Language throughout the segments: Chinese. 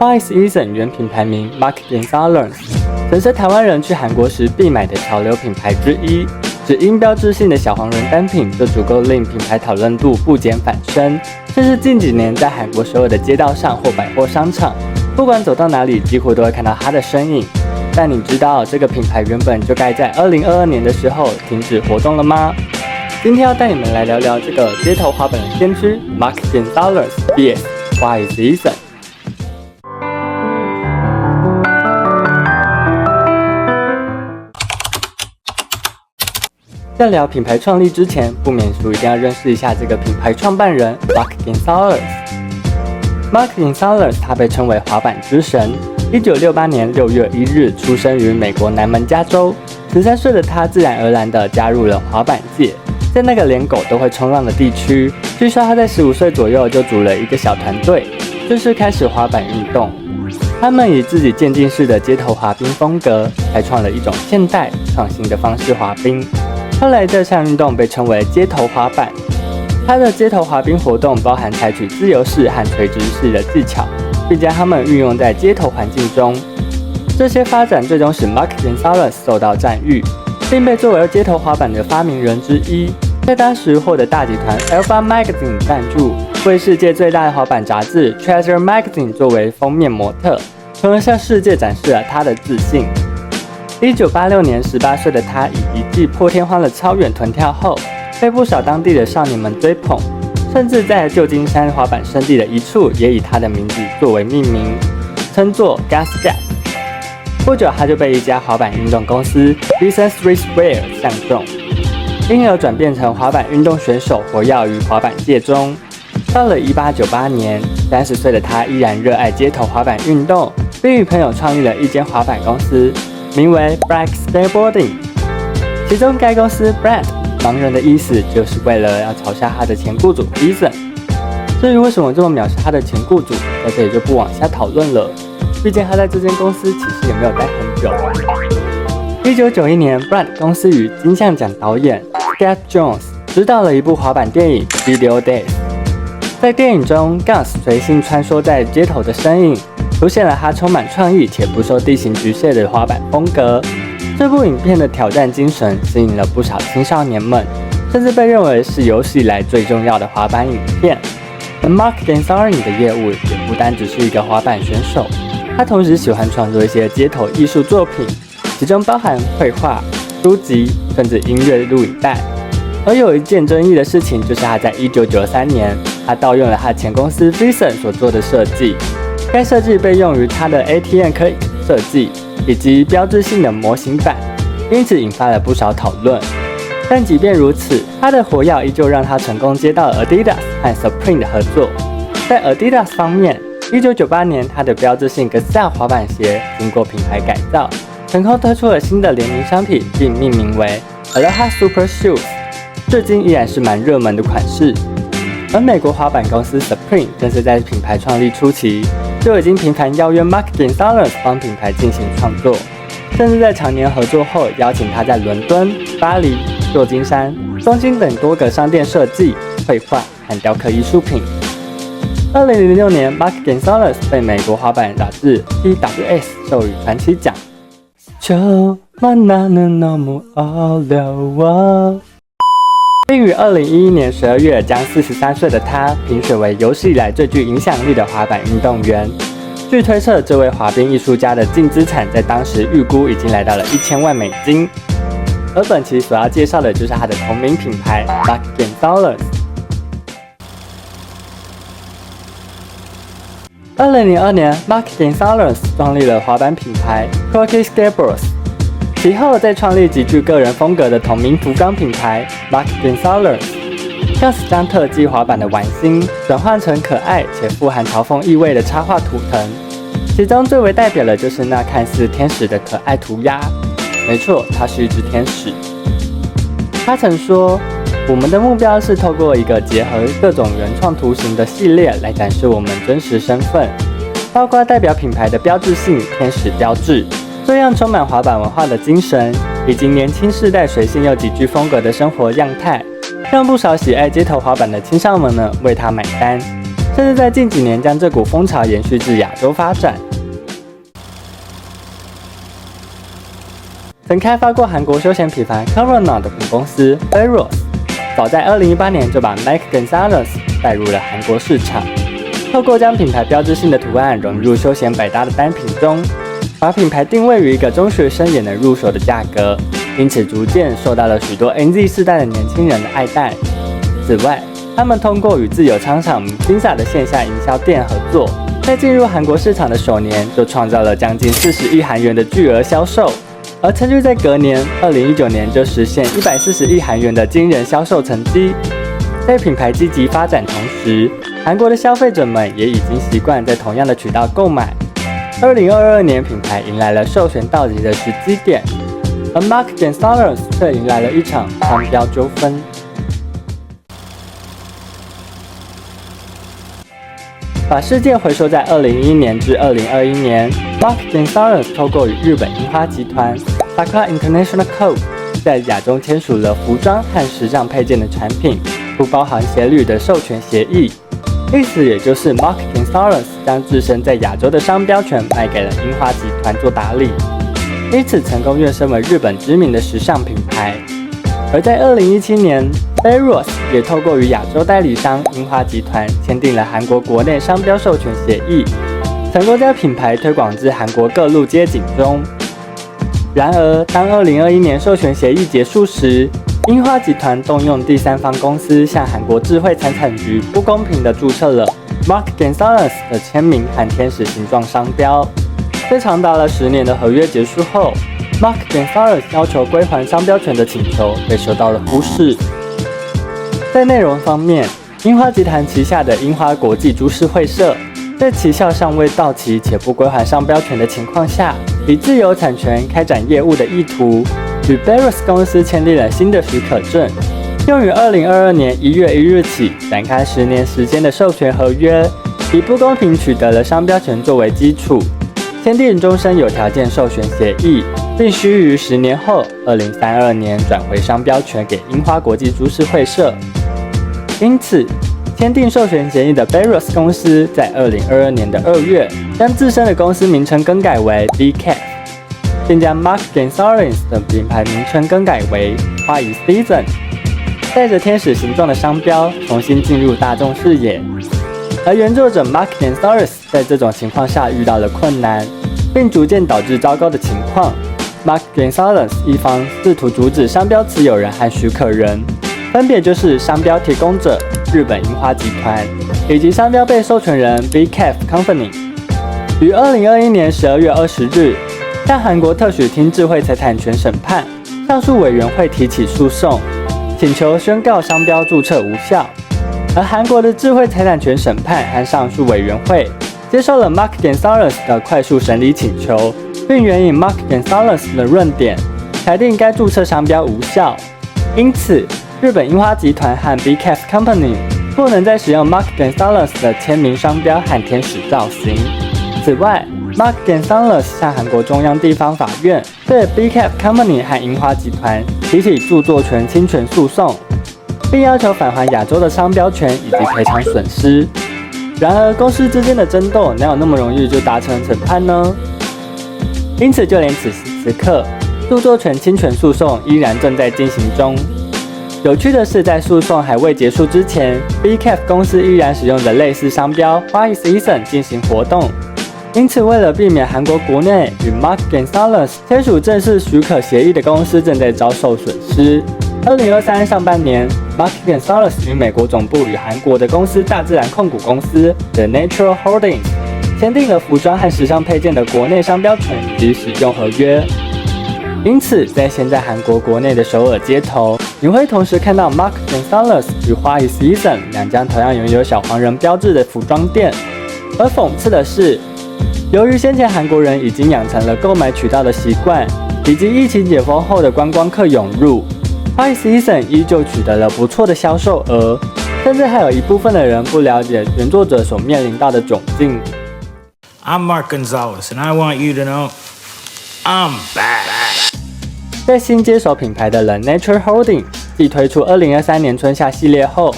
Why is Eason 原品牌名 Mark Gonzalez， 曾是台湾人去韩国时必买的潮流品牌之一。只因标志性的小黄人单品就足够令品牌讨论度不减反升，甚至近几年在韩国所有的街道上或百货商场，不管走到哪里，几乎都会看到它的身影。但你知道这个品牌原本就该在2022年的时候停止活动了吗？今天要带你们来聊聊这个街头滑板的先驱 Mark Gonzalez vs Why is Eason。在聊品牌创立之前，不免俗一定要认识一下这个品牌创办人 Mark Gonzalez。Mark Gonzalez 他被称为滑板之神。1968年6月1日出生于美国南门加州。13岁的他自然而然地加入了滑板界，在那个连狗都会冲浪的地区，据说他在15岁左右就组了一个小团队，正式开始滑板运动。他们以自己渐进式的街头滑冰风格，开创了一种现代创新的方式滑冰。后来这项运动被称为街头滑板。它的街头滑冰活动包含采取自由式和垂直式的技巧，并将它们运用在街头环境中。这些发展最终使 Mark Gonzalez 受到赞誉，并被作为街头滑板的发明人之一。在当时获得大集团 Alpha Magazine 赞助，为世界最大的滑板杂志 Treasure Magazine 作为封面模特，从而向世界展示了他的自信。1986年，18岁的他以一记破天荒的超远臀跳后，被不少当地的少年们追捧，甚至在旧金山滑板圣地的一处也以他的名字作为命名，称作 Gas Gap。不久，他就被一家滑板运动公司 Business Streetwear 相中，因而转变成滑板运动选手，活跃于滑板界中。到了1898年，30岁的他依然热爱街头滑板运动，并与朋友创立了一间滑板公司，名为 Black Skateboarding。其中该公司 Brand 盲人的意思，就是为了要嘲笑他的前雇主 Eason。至于为什么这么藐视他的前雇主，在这里就不往下讨论了，毕竟他在这间公司其实也没有待很久。1991年 Brand 公司与金像奖导演 Scott Jones 执导了一部滑板电影 Video Days。在电影中 Gus 随性穿梭在街头的身影，凸显了他充满创意且不受地形局限的滑板风格。这部影片的挑战精神吸引了不少青少年们，甚至被认为是有史以来最重要的滑板影片。而 Mark Gonzalez 的业务也不单只是一个滑板选手，他同时喜欢创作一些街头艺术作品，其中包含绘画、书籍，甚至音乐录影带。而有一件争议的事情，就是他在1993年，他盗用了他前公司 Vision 所做的设计，该设计被用于他的 ATM 可以设计以及标志性的模型板，因此引发了不少讨论。但即便如此，他的活跃依旧让他成功接到了 Adidas 和 Supreme 的合作。在 Adidas 方面，1998年他的标志性 Gazelle 滑板鞋经过品牌改造，成功推出了新的联名商品，并命名为 Aloha Super Shoes， 至今依然是蛮热门的款式。而美国滑板公司 Supreme 更是在品牌创立初期就已经频繁邀约 Mark Gonzalez 帮品牌进行创作，甚至在常年合作后邀请他在伦敦、巴黎、旧金山、东京等多个商店设计、绘画和雕刻艺术品。2006年 Mark Gonzalez 被美国滑板杂志 TWS 授予传奇奖。并于2011年12月将43岁的他评选为有史以来最具影响力的滑板运动员。据推测，这位滑冰艺术家的净资产在当时预估已经来到了1000万美金。而本期所要介绍的就是他的同名品牌 Mark Gonzalez。2002年 Mark Gonzalez 创立了滑板品牌 Quirky Skateboards， 其后再创立极具个人风格的同名服装品牌 Mark Gonzalez。Gus 将特技滑板的玩心转换成可爱且富含嘲讽意味的插画图腾，其中最为代表的就是那看似天使的可爱涂鸦。没错，它是一只天使。他曾说，我们的目标是透过一个结合各种原创图形的系列来展示我们真实身份，包括代表品牌的标志性天使标志，这样充满滑板文化的精神，以及年轻世代随性又极具风格的生活样态，让不少喜爱街头滑板的青少年们为他买单。甚至在近几年将这股风潮延续至亚洲发展。曾开发过韩国休闲品牌 Corona 的母公司 Veros， 早在2018年就把 Mike Gonzalez 带入了韩国市场，透过将品牌标志性的图案融入休闲百搭的单品中，把品牌定位于一个中学生也能入手的价格，因此逐渐受到了许多 NZ 世代的年轻人的爱戴。此外，他们通过与自有商场 Ginza 的线下营销店合作，在进入韩国市场的首年就创造了将近40亿韩元的巨额销售，而成绩在隔年2019年就实现140亿韩元的惊人销售成绩。在品牌积极发展同时，韩国的消费者们也已经习惯在同样的渠道购买。2022年，品牌迎来了授权到期的时机点，而 Mark Gonzalez 却迎来了一场商标纠纷。把事件回溯在2011年至2021年 ，Mark Gonzalez 透过与日本樱花集团 Sakura International Co. 在亚洲签署了服装和时尚配件的产品，不包含鞋履的授权协议。意思也就是 Mark Gonzalez 将自身在亚洲的商标权卖给了樱花集团做打理，因此成功跃升为日本知名的时尚品牌。而在2017年 ，Veros 也透过与亚洲代理商樱花集团签订了韩国国内商标授权协议，成功将品牌推广至韩国各路街景中。然而，当2021年授权协议结束时，樱花集团动用第三方公司向韩国智慧财产局不公平地注册了 Mark Gonzalez 的签名和天使形状商标。在长达了10年的合约结束后， Mark Gonzalez 要求归还商标权的请求被受到了忽视。在内容方面，樱花集团旗下的樱花国际株式会社，在期效尚未到期且不归还商标权的情况下，以自有产权开展业务的意图，与 Veros 公司签订了新的许可证，用于2022年1月1日起展开10年时间的授权合约，以不公平取得了商标权作为基础，签订终身有条件授权协议，并须于10年后2032年转回商标权给樱花国际株式会社。因此，签订授权协议的 Veros 公司在2022年的2月，将自身的公司名称更改为 BCAF， 并将 Mark Gonzalez 的品牌名称更改为花艺 Season， 带着天使形状的商标重新进入大众视野。而原作者 Mark Gonzalez 在这种情况下遇到了困难，并逐渐导致糟糕的情况。Mark Gonzalez 一方试图阻止商标持有人和许可人，分别就是商标提供者日本樱花集团以及商标被授权人 BCAF Company， 于2021年12月20日向韩国特许厅智慧财产权审判上诉委员会提起诉讼，请求宣告商标注册无效。而韩国的智慧财产权审判和上诉委员会接受了 Mark Gonzalez 的快速审理请求，并援引 Mark Gonzalez 的论点，裁定该注册商标无效。因此，日本樱花集团和 BCAF Company 不能再使用 Mark Gonzalez 的签名商标和天使造型。此外， Mark Gonzalez 向韩国中央地方法院对 BCAF Company 和樱花集团提起著作权侵权诉讼，并要求返还亚洲的商标权以及赔偿损失。然而，公司之间的争斗哪有那么容易就达成审判呢？因此，就连此时此刻，著作权侵权诉讼依然正在进行中。有趣的是，在诉讼还未结束之前 ，BCAF 公司依然使用着类似商标花艺 Season 进行活动。因此，为了避免韩国国内与 Mark Gonzalez 签署正式许可协议的公司正在遭受损失。2023上半年 ，Mark Gonzalez 与美国总部与韩国的公司大自然控股公司 The Natural Holdings 签订了服装和时尚配件的国内商标权以及使用合约。因此，在现在韩国国内的首尔街头，你会同时看到 Mark Gonzalez 与花艺 Season 两家同样拥有小黄人标志的服装店。而讽刺的是，由于先前韩国人已经养成了购买渠道的习惯，以及疫情解封后的观光客涌入，花艺 Season 依旧取得了不错的销售额，甚至还有一部分的人不了解原作者所面临到的窘境。I'm Mark Gonzalez, and I want you to know I'm back. 在新接手品牌的 The Natural Holdings 继推出2023年春夏系列后，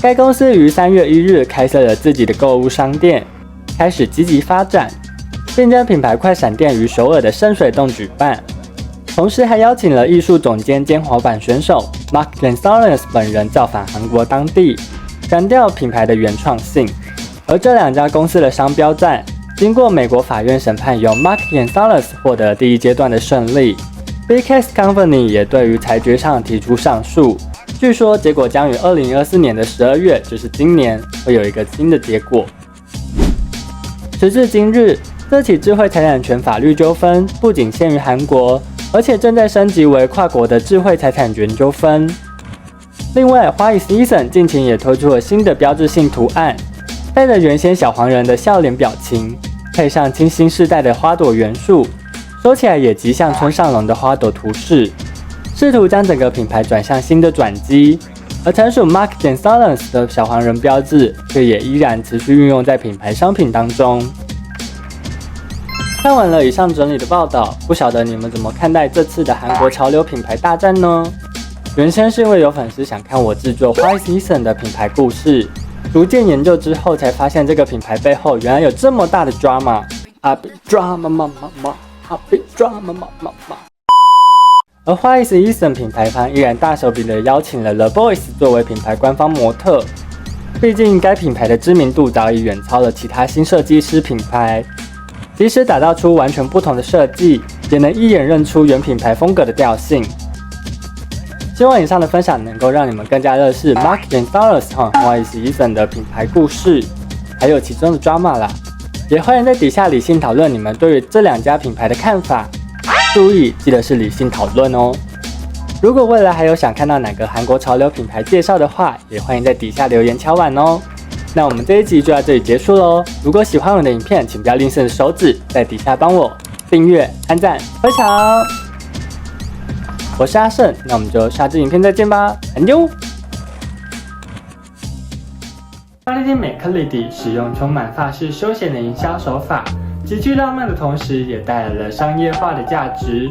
该公司于3月1日开设了自己的购物商店，开始积极发展，并将品牌快闪店于首尔的深水洞举办。同时还邀请了艺术总监兼滑板选手 Mark Gonzalez 本人造访韩国当地，强调品牌的原创性。而这2家公司的商标战，经过美国法院审判，由 Mark Gonzalez 获得第1阶段的胜利。BKS Company 也对于裁决上提出上诉，据说结果将于2024年的12月，就是今年，会有一个新的结果。时至今日，这起智慧财产权法律纠纷不仅限于韩国，而且正在升级为跨国的智慧财产权纠纷。另外，花艺 Season 近期也推出了新的标志性图案，带着原先小黄人的笑脸表情，配上清新世代的花朵元素，说起来也极像村上隆的花朵图式，试图将整个品牌转向新的转机。而曾属 Mark Gonzalez 的小黄人标志，却也依然持续运用在品牌商品当中。看完了以上整理的报道，不晓得你们怎么看待这次的韩国潮流品牌大战呢？原先是因为有粉丝想看我制作 White Season 的品牌故事，逐渐研究之后才发现这个品牌背后原来有这么大的 drama， 而 White Season 品牌方依然大手笔的邀请了 The Boys 作为品牌官方模特，毕竟该品牌的知名度早已远超了其他新设计师品牌。即使打造出完全不同的设计，也能一眼认出原品牌风格的调性。希望以上的分享能够让你们更加认识 Mark Gonzalez 和 White Season 的品牌故事，还有其中的 drama 啦。也欢迎在底下理性讨论你们对于这2家品牌的看法，注意记得是理性讨论哦。如果未来还有想看到哪个韩国潮流品牌介绍的话，也欢迎在底下留言敲碗哦。那我们这一集就到这里结束喽。如果喜欢我的影片，请不要吝啬手指，在底下帮我订阅、按赞、分享。我是阿胜，那我们就下支影片再见吧，安妞。巴黎蒂美克丽迪使用充满法式休闲的营销手法，极具浪漫的同时，也带来了商业化的价值。